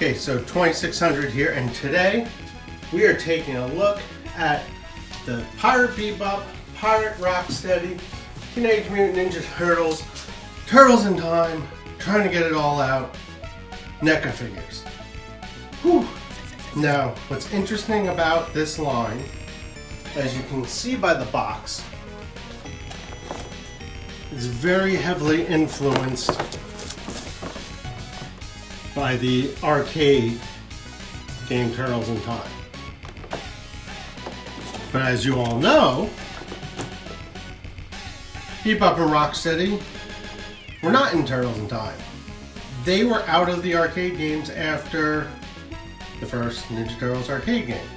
Okay, so 2600 here, and today we are taking a look at the Pirate Bebop, Pirate Rocksteady, Teenage Mutant Ninja Turtles, Turtles in Time, trying to get it all out, NECA figures. Whew. Now, what's interesting about this line, as you can see by the box, is very heavily influenced by the arcade game Turtles in Time. But as you all know, Bebop and Rocksteady were not in Turtles in Time. They were out of the arcade games after the first Ninja Turtles arcade game.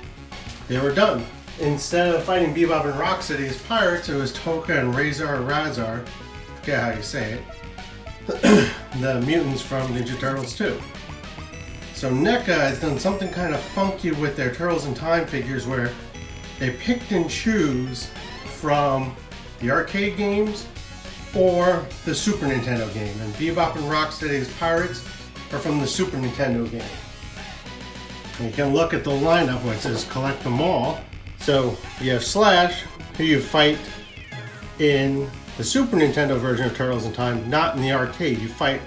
They were done. Instead of fighting Bebop and Rocksteady as pirates, it was Tokka and Razar, I forget how you say it, the mutants from Ninja Turtles 2. So NECA has done something kind of funky with their Turtles in Time figures where they picked and choose from the arcade games or the Super Nintendo game. And Bebop and Rocksteady's pirates are from the Super Nintendo game. And you can look at the lineup where it says collect them all. So you have Slash, who you fight in the Super Nintendo version of Turtles in Time, not in the arcade. You fight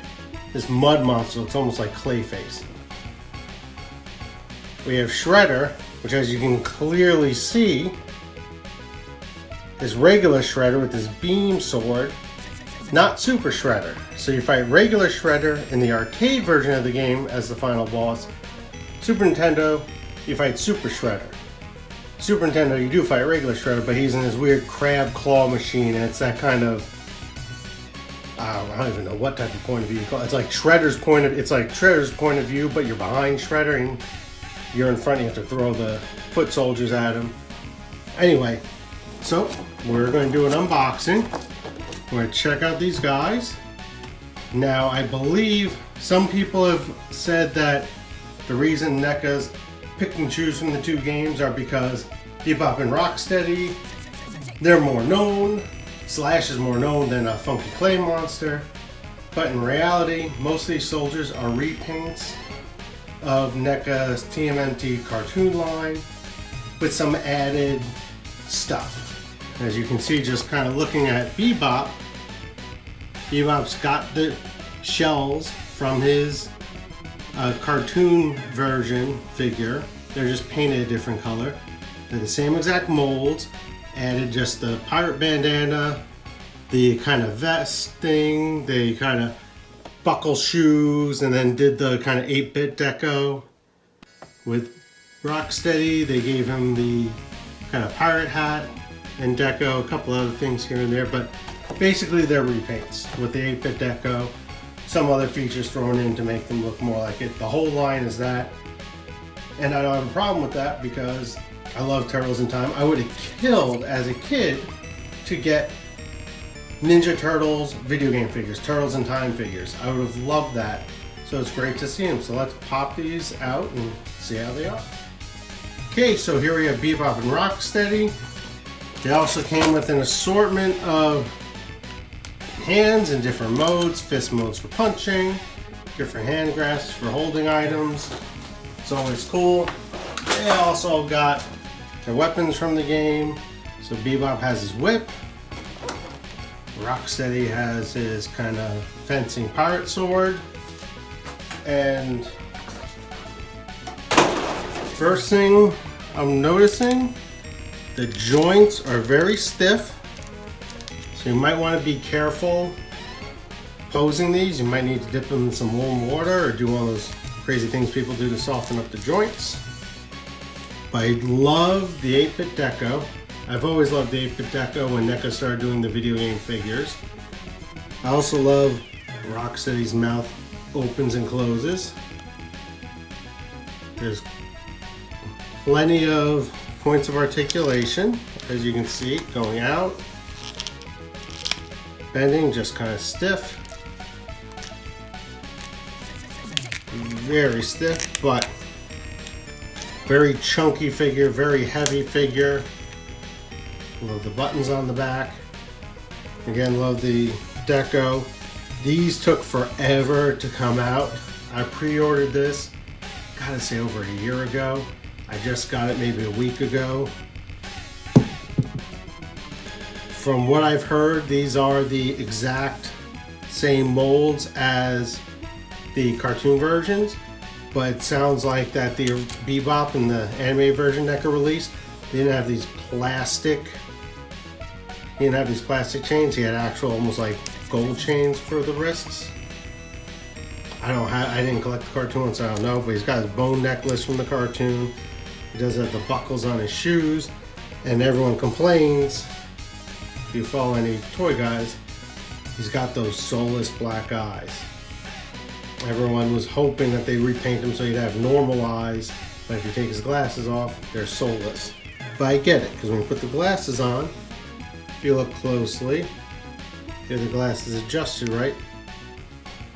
this mud monster, looks almost like Clayface. We have Shredder, which as you can clearly see, is regular Shredder with his beam sword, not Super Shredder. So you fight regular Shredder in the arcade version of the game as the final boss. Super Nintendo, you fight Super Shredder. Super Nintendo, you do fight regular Shredder, but he's in his weird crab claw machine, and it's that kind of, I don't even know what type of point of view you call it. It's like Shredder's point of view, but you're behind Shredder and you're in front. You have to throw the foot soldiers at him. Anyway, so we're going to do an unboxing. We're going to check out these guys. Now, I believe some people have said that the reason NECA's pick and choose from the two games are because Bebop and Rocksteady, they're more known. Slash is more known than a funky clay monster. But in reality, most of these soldiers are repaints of NECA's TMNT cartoon line with some added stuff. As you can see, just kind of looking at Bebop, Bebop's got the shells from his cartoon version figure. They're just painted a different color. They're the same exact molds, added just the pirate bandana, the kind of vest thing, the kind of buckle shoes, and then did the kind of 8-bit deco. With Rocksteady, they gave him the kind of pirate hat and deco, a couple other things here and there, but basically they're repaints with the 8-bit deco. Some other features thrown in to make them look more like it. The whole line is that. And I don't have a problem with that because I love Turtles in Time. I would have killed as a kid to get Ninja Turtles video game figures, Turtles in Time figures. I would have loved that. So it's great to see them. So let's pop these out and see how they are. Okay, so here we have Bebop and Rocksteady. They also came with an assortment of hands in different modes, fist modes for punching, different hand grasps for holding items. It's always cool. They also got their weapons from the game. So Bebop has his whip. Rocksteady has his kind of fencing pirate sword. And first thing I'm noticing, the joints are very stiff. So you might want to be careful posing these. You might need to dip them in some warm water or do all those crazy things people do to soften up the joints. But I love the 8-bit deco. I've always loved the 8-bit deco when NECA started doing the video game figures. I also love Rocksteady's mouth opens and closes. There's plenty of points of articulation, as you can see, going out. Bending, just kind of stiff. Very stiff, but very chunky figure, very heavy figure. Love the buttons on the back. Again, love the deco. These took forever to come out. I pre-ordered this gotta say over a year ago. I just got it maybe a week ago. From what I've heard, these are the exact same molds as the cartoon versions, but it sounds like that the Bebop and the anime version NECA released, they didn't have these plastic chains. He had actual almost like gold chains for the wrists. I didn't collect the cartoon, so I don't know, but he's got his bone necklace from the cartoon. He does have the buckles on his shoes, and everyone complains, if you follow any toy guys, he's got those soulless black eyes. Everyone was hoping that they repaint him so he'd have normal eyes, but if you take his glasses off, they're soulless. But I get it, because when you put the glasses on, if you look closely, if the glasses adjusted right,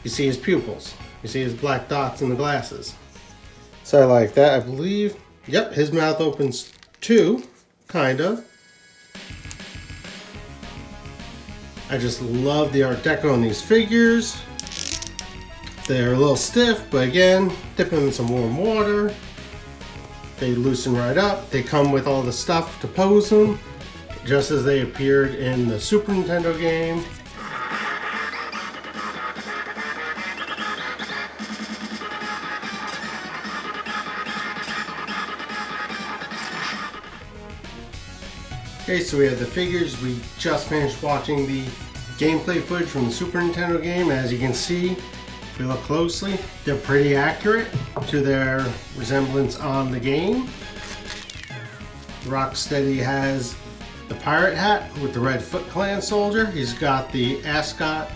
you see his pupils. You see his black dots in the glasses. So I like that. I believe, yep, his mouth opens too, kind of. I just love the Art Deco on these figures. They're a little stiff, but again, dip them in some warm water. They loosen right up. They come with all the stuff to pose them, just as they appeared in the Super Nintendo game. Okay, so we have the figures. We just finished watching the gameplay footage from the Super Nintendo game. As you can see, if you look closely, they're pretty accurate to their resemblance on the game. Rocksteady has the pirate hat with the red Foot Clan soldier. He's got the ascot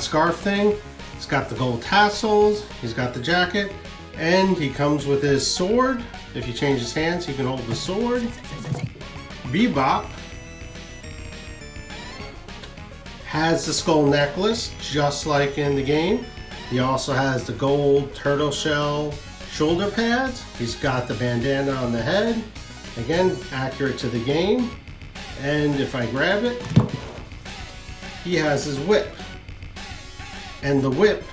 scarf thing. He's got the gold tassels. He's got the jacket. And he comes with his sword. If you change his hands, he can hold the sword. Bebop has the skull necklace, just like in the game. He also has the gold turtle shell shoulder pads. He's got the bandana on the head. Again, accurate to the game. And if I grab it, he has his whip. And the whip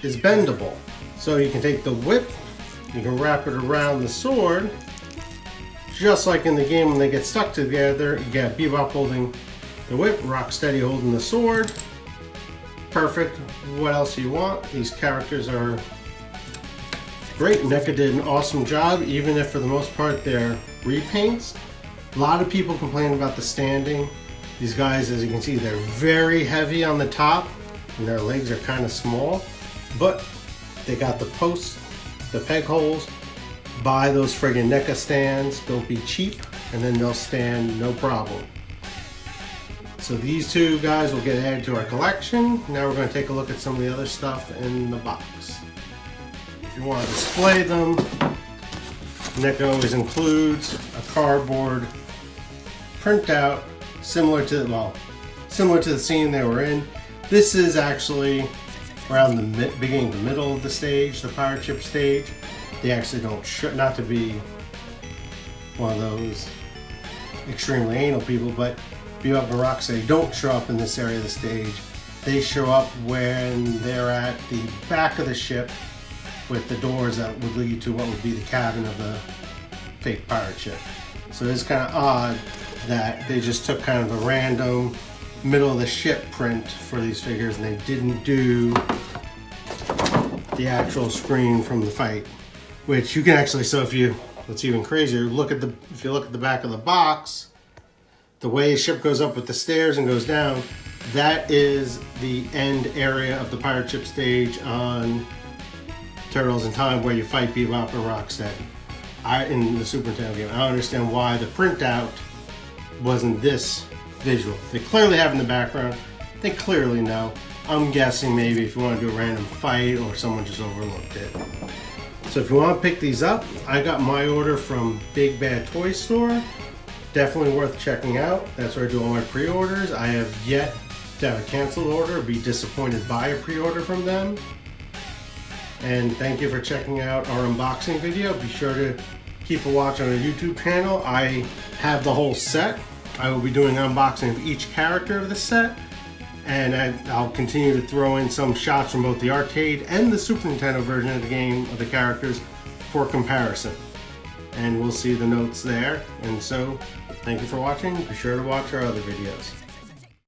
is bendable. So you can take the whip, you can wrap it around the sword, just like in the game when they get stuck together. You got Bebop holding the whip, Rocksteady holding the sword. Perfect. What else do you want? These characters are great. NECA did an awesome job, even if for the most part they're repaints. A lot of people complain about the standing. These guys, as you can see, they're very heavy on the top, and their legs are kind of small, but they got the posts, the peg holes. Buy those friggin' NECA stands. Don't be cheap, and then they'll stand no problem. So these two guys will get added to our collection. Now we're going to take a look at some of the other stuff in the box. If you want to display them, NECA always includes a cardboard printout similar to the scene they were in. This is actually around the beginning, the middle of the stage, the pirate ship stage. They actually don't show, not to be one of those extremely anal people, but Bebop and Rocksteady don't show up in this area of the stage. They show up when they're at the back of the ship with the doors that would lead to what would be the cabin of the fake pirate ship. So it's kind of odd that they just took kind of a random middle of the ship print for these figures, and they didn't do the actual screen from the fight, which you can actually, so if you, what's even crazier, if you look at the back of the box, the way the ship goes up with the stairs and goes down, that is the end area of the pirate ship stage on Turtles in Time, where you fight Bebop and Rocksteady in the Super Nintendo game. I don't understand why the printout wasn't this visual. They clearly have in the background. They clearly know. I'm guessing maybe if you want to do a random fight or someone just overlooked it. So if you want to pick these up, I got my order from Big Bad Toy Store. Definitely worth checking out. That's where I do all my pre-orders. I have yet to have a canceled order or be disappointed by a pre-order from them. And thank you for checking out our unboxing video. Be sure to keep a watch on our YouTube channel. I have the whole set. I will be doing an unboxing of each character of the set. And I'll continue to throw in some shots from both the arcade and the Super Nintendo version of the game of the characters for comparison. And we'll see the notes there. And so, thank you for watching. Be sure to watch our other videos.